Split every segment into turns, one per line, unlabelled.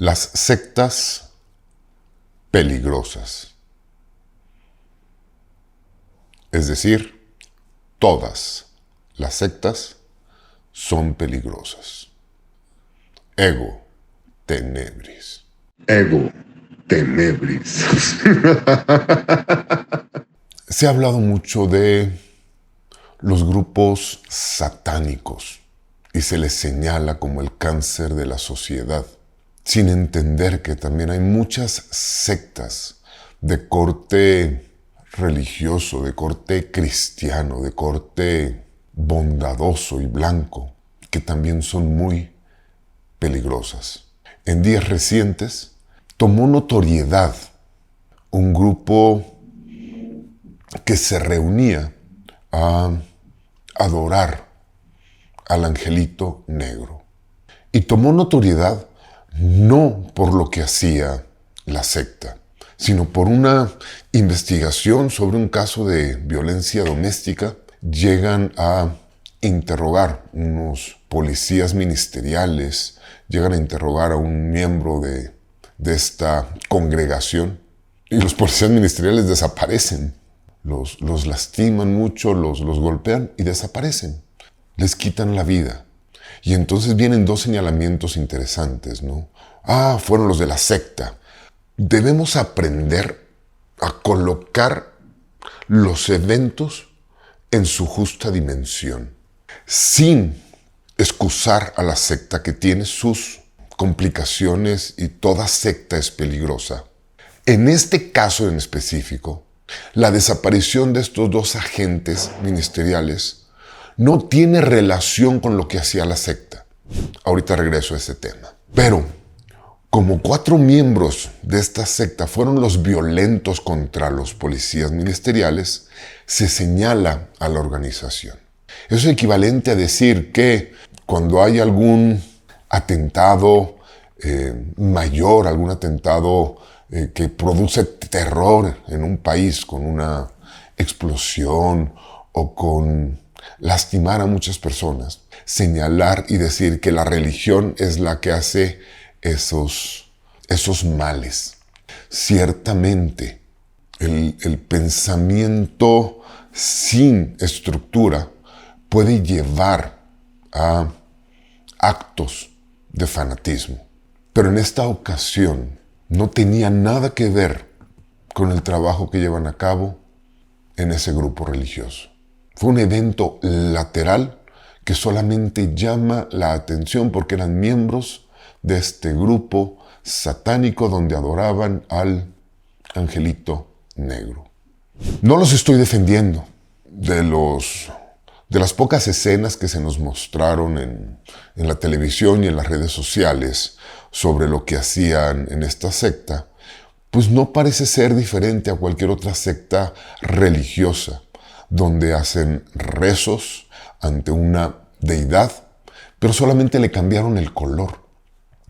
Las sectas peligrosas. Es decir, todas las sectas son peligrosas. Ego tenebris.
Ego tenebris.
Se ha hablado mucho de los grupos satánicos y se les señala como el cáncer de la sociedad, sin entender que también hay muchas sectas de corte religioso, de corte cristiano, de corte bondadoso y blanco, que también son muy peligrosas. En días recientes tomó notoriedad un grupo que se reunía a adorar al angelito negro. Y tomó notoriedad no por lo que hacía la secta, sino por una investigación sobre un caso de violencia doméstica. Llegan a interrogar unos policías ministeriales, llegan a interrogar a un miembro de esta congregación y los policías ministeriales desaparecen. Los lastiman mucho, los golpean y desaparecen. Les quitan la vida. Y entonces vienen dos señalamientos interesantes, ¿no? Fueron los de la secta. Debemos aprender a colocar los eventos en su justa dimensión, sin excusar a la secta, que tiene sus complicaciones y toda secta es peligrosa. En este caso en específico, la desaparición de estos dos agentes ministeriales no tiene relación con lo que hacía la secta. Ahorita regreso a ese tema. Pero, como 4 miembros de esta secta fueron los violentos contra los policías ministeriales, se señala a la organización. Eso es equivalente a decir que cuando hay algún atentado mayor, algún atentado que produce terror en un país con una explosión o con lastimar a muchas personas, señalar y decir que la religión es la que hace esos males. Ciertamente, el pensamiento sin estructura puede llevar a actos de fanatismo. Pero en esta ocasión no tenía nada que ver con el trabajo que llevan a cabo en ese grupo religioso. Fue un evento lateral que solamente llama la atención porque eran miembros de este grupo satánico donde adoraban al angelito negro. No los estoy defendiendo de las pocas escenas que se nos mostraron en la televisión y en las redes sociales sobre lo que hacían en esta secta, pues no parece ser diferente a cualquier otra secta religiosa, donde hacen rezos ante una deidad, pero solamente le cambiaron el color,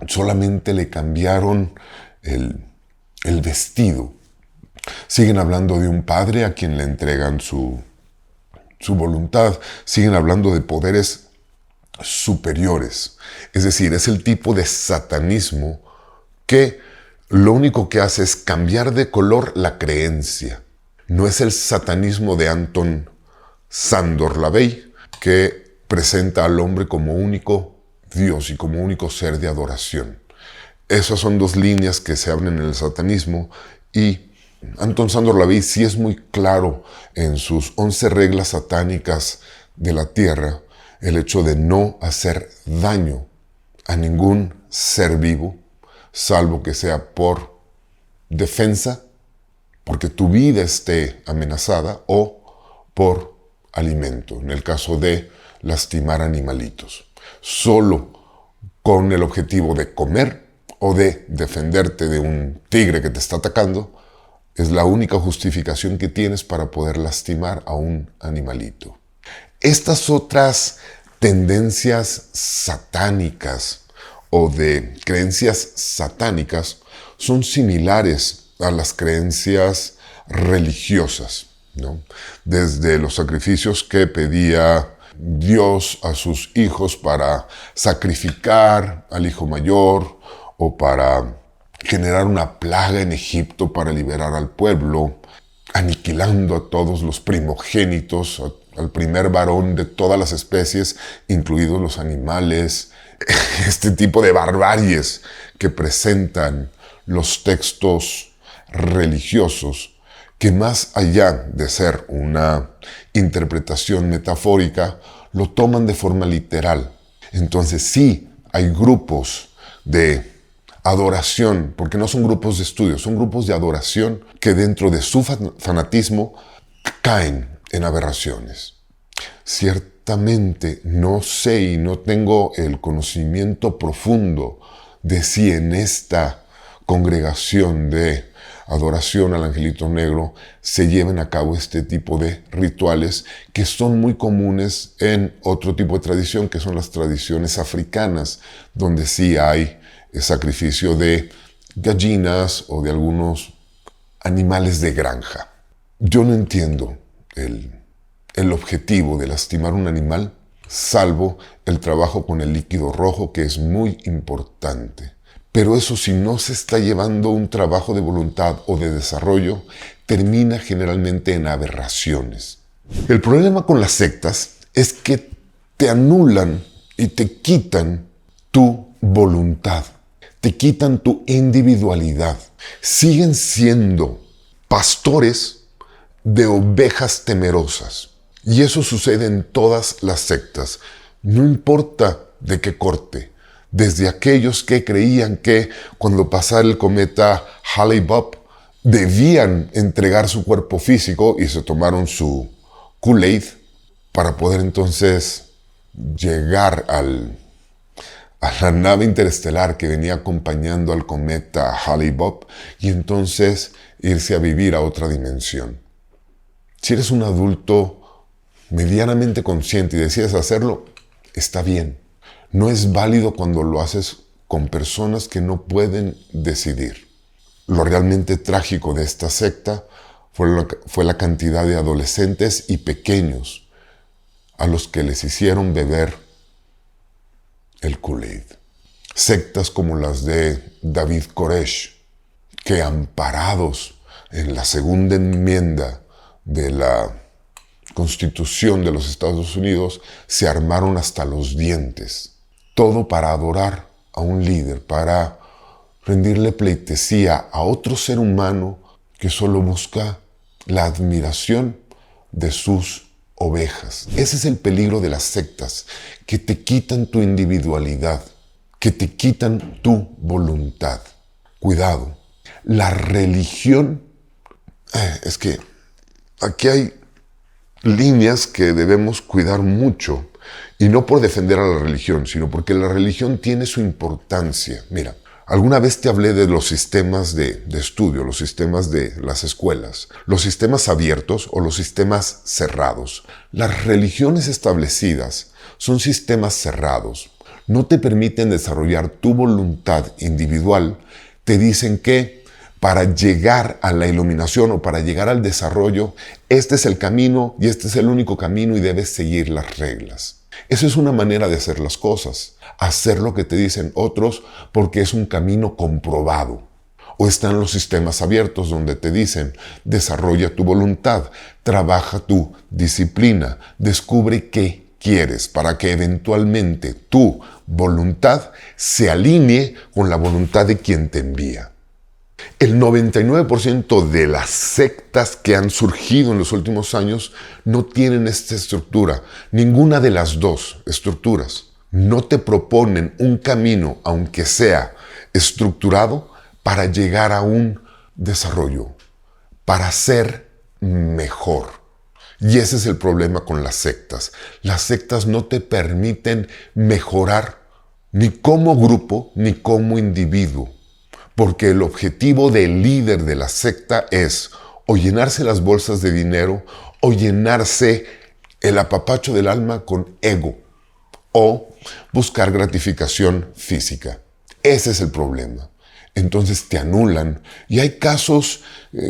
solamente le cambiaron el vestido. Siguen hablando de un padre a quien le entregan su voluntad, siguen hablando de poderes superiores. Es decir, es el tipo de satanismo que lo único que hace es cambiar de color la creencia. No es el satanismo de Anton Szandor LaVey, que presenta al hombre como único Dios y como único ser de adoración. Esas son 2 líneas que se abren en el satanismo, y Anton Szandor LaVey sí es muy claro en sus 11 reglas satánicas de la tierra, el hecho de no hacer daño a ningún ser vivo, salvo que sea por defensa, porque tu vida esté amenazada, o por alimento, en el caso de lastimar animalitos. Solo con el objetivo de comer o de defenderte de un tigre que te está atacando, es la única justificación que tienes para poder lastimar a un animalito. Estas otras tendencias satánicas o de creencias satánicas son similares a las creencias religiosas, ¿no? Desde los sacrificios que pedía Dios a sus hijos para sacrificar al hijo mayor, o para generar una plaga en Egipto para liberar al pueblo, aniquilando a todos los primogénitos, al primer varón de todas las especies, incluidos los animales, este tipo de barbaries que presentan los textos religiosos, que más allá de ser una interpretación metafórica, lo toman de forma literal. Entonces sí, hay grupos de adoración, porque no son grupos de estudio, son grupos de adoración que dentro de su fanatismo caen en aberraciones. Ciertamente no sé y no tengo el conocimiento profundo de si en esta congregación de adoración al Angelito Negro se lleven a cabo este tipo de rituales que son muy comunes en otro tipo de tradición, que son las tradiciones africanas, donde sí hay el sacrificio de gallinas o de algunos animales de granja. Yo no entiendo el objetivo de lastimar un animal, salvo el trabajo con el líquido rojo, que es muy importante. Pero eso, si no se está llevando un trabajo de voluntad o de desarrollo, termina generalmente en aberraciones. El problema con las sectas es que te anulan y te quitan tu voluntad, te quitan tu individualidad. Siguen siendo pastores de ovejas temerosas. Y eso sucede en todas las sectas. No importa de qué corte. Desde aquellos que creían que cuando pasara el cometa Hale-Bopp debían entregar su cuerpo físico y se tomaron su Kool-Aid para poder entonces llegar a la nave interestelar que venía acompañando al cometa Hale-Bopp y entonces irse a vivir a otra dimensión. Si eres un adulto medianamente consciente y decides hacerlo, está bien. No es válido cuando lo haces con personas que no pueden decidir. Lo realmente trágico de esta secta fue la cantidad de adolescentes y pequeños a los que les hicieron beber el Kool-Aid. Sectas como las de David Koresh, que amparados en la segunda enmienda de la Constitución de los Estados Unidos, se armaron hasta los dientes. Todo para adorar a un líder, para rendirle pleitesía a otro ser humano que solo busca la admiración de sus ovejas. Ese es el peligro de las sectas, que te quitan tu individualidad, que te quitan tu voluntad. Cuidado, la religión, es que aquí hay líneas que debemos cuidar mucho. Y no por defender a la religión, sino porque la religión tiene su importancia. Mira, alguna vez te hablé de los sistemas de estudio, los sistemas de las escuelas, los sistemas abiertos o los sistemas cerrados. Las religiones establecidas son sistemas cerrados. No te permiten desarrollar tu voluntad individual. Te dicen que para llegar a la iluminación o para llegar al desarrollo, este es el camino y este es el único camino y debes seguir las reglas. Eso es una manera de hacer las cosas, hacer lo que te dicen otros porque es un camino comprobado. O están los sistemas abiertos donde te dicen, desarrolla tu voluntad, trabaja tu disciplina, descubre qué quieres para que eventualmente tu voluntad se alinee con la voluntad de quien te envía. El 99% de las sectas que han surgido en los últimos años no tienen esta estructura. Ninguna de las dos estructuras. No te proponen un camino, aunque sea estructurado, para llegar a un desarrollo, para ser mejor. Y ese es el problema con las sectas. Las sectas no te permiten mejorar ni como grupo ni como individuo. Porque el objetivo del líder de la secta es o llenarse las bolsas de dinero o llenarse el apapacho del alma con ego o buscar gratificación física. Ese es el problema. Entonces te anulan y hay casos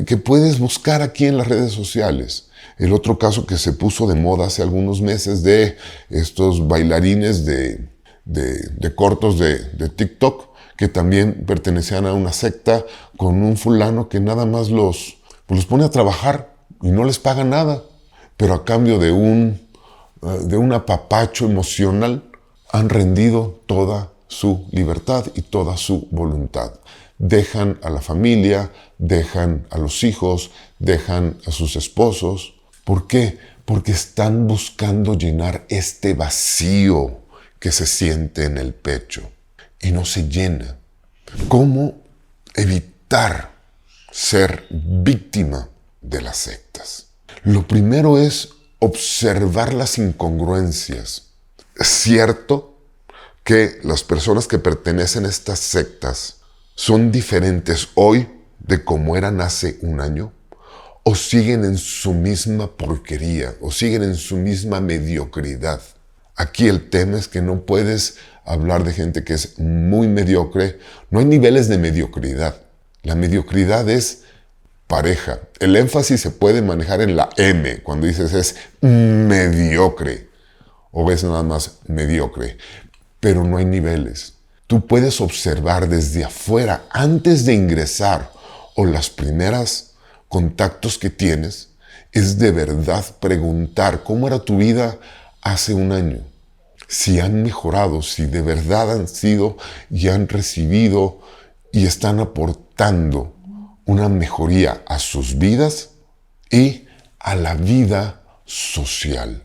que puedes buscar aquí en las redes sociales. El otro caso que se puso de moda hace algunos meses de estos bailarines de cortos de TikTok que también pertenecían a una secta con un fulano que nada más los pone a trabajar y no les paga nada, pero a cambio de un apapacho emocional han rendido toda su libertad y toda su voluntad. Dejan a la familia, dejan a los hijos, dejan a sus esposos. ¿Por qué? Porque están buscando llenar este vacío que se siente en el pecho y no se llena. ¿Cómo evitar ser víctima de las sectas? Lo primero es observar las incongruencias. Es cierto que las personas que pertenecen a estas sectas son diferentes hoy de como eran hace un año, o siguen en su misma porquería, o siguen en su misma mediocridad. Aquí el tema es que no puedes hablar de gente que es muy mediocre. No hay niveles de mediocridad. La mediocridad es pareja. El énfasis se puede manejar en la M, cuando dices es mediocre, o ves nada más mediocre. Pero no hay niveles. Tú puedes observar desde afuera, antes de ingresar, o las primeras contactos que tienes, es de verdad preguntar cómo era tu vida hace un año. Si han mejorado, si de verdad han sido y han recibido y están aportando una mejoría a sus vidas y a la vida social.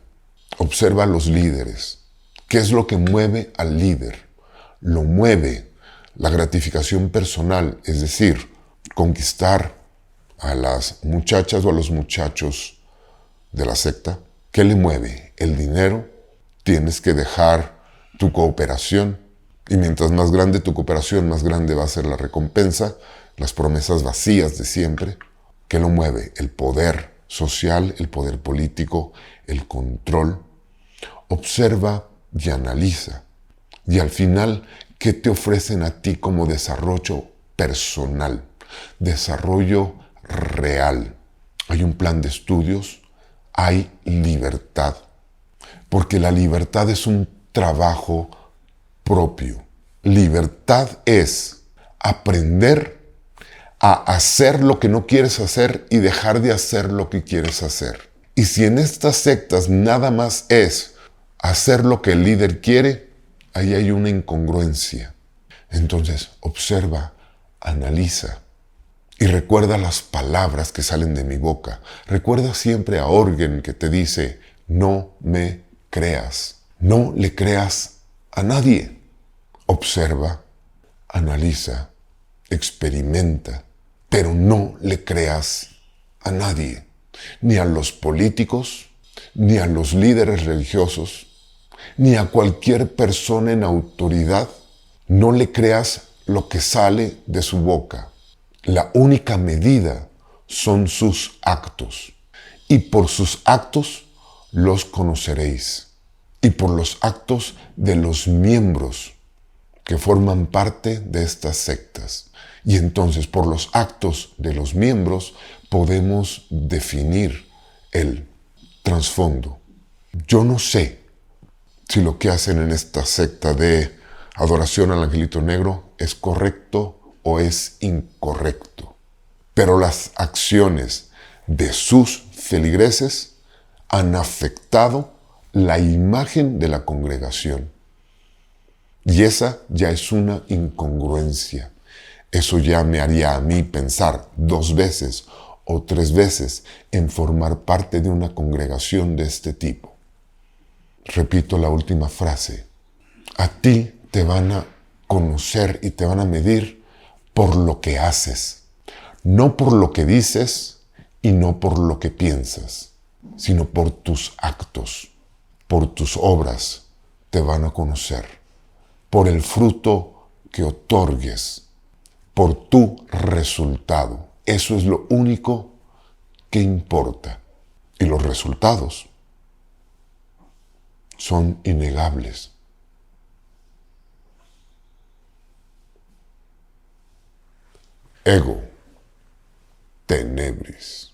Observa a los líderes. ¿Qué es lo que mueve al líder? Lo mueve la gratificación personal, es decir, conquistar a las muchachas o a los muchachos de la secta. ¿Qué le mueve? El dinero. Tienes que dejar tu cooperación, y mientras más grande tu cooperación, más grande va a ser la recompensa, las promesas vacías de siempre. ¿Qué lo mueve? El poder social, el poder político, el control. Observa y analiza. Y al final, ¿qué te ofrecen a ti como desarrollo personal? Desarrollo real. Hay un plan de estudios, hay libertad. Porque la libertad es un trabajo propio. Libertad es aprender a hacer lo que no quieres hacer y dejar de hacer lo que quieres hacer. Y si en estas sectas nada más es hacer lo que el líder quiere, ahí hay una incongruencia. Entonces, observa, analiza y recuerda las palabras que salen de mi boca. Recuerda siempre a Orgen que te dice, no me creas. No le creas a nadie. Observa, analiza, experimenta, pero no le creas a nadie. Ni a los políticos, ni a los líderes religiosos, ni a cualquier persona en autoridad. No le creas lo que sale de su boca. La única medida son sus actos. Y por sus actos los conoceréis. Y por los actos de los miembros que forman parte de estas sectas. Y entonces por los actos de los miembros podemos definir el trasfondo. Yo no sé si lo que hacen en esta secta de adoración al angelito negro es correcto o es incorrecto. Pero las acciones de sus feligreses han afectado la imagen de la congregación. Y esa ya es una incongruencia. Eso ya me haría a mí pensar 2 veces o 3 veces en formar parte de una congregación de este tipo. Repito la última frase. A ti te van a conocer y te van a medir por lo que haces. No por lo que dices y no por lo que piensas, sino por tus actos. Por tus obras te van a conocer, por el fruto que otorgues, por tu resultado. Eso es lo único que importa. Y los resultados son innegables. Ego tenebris.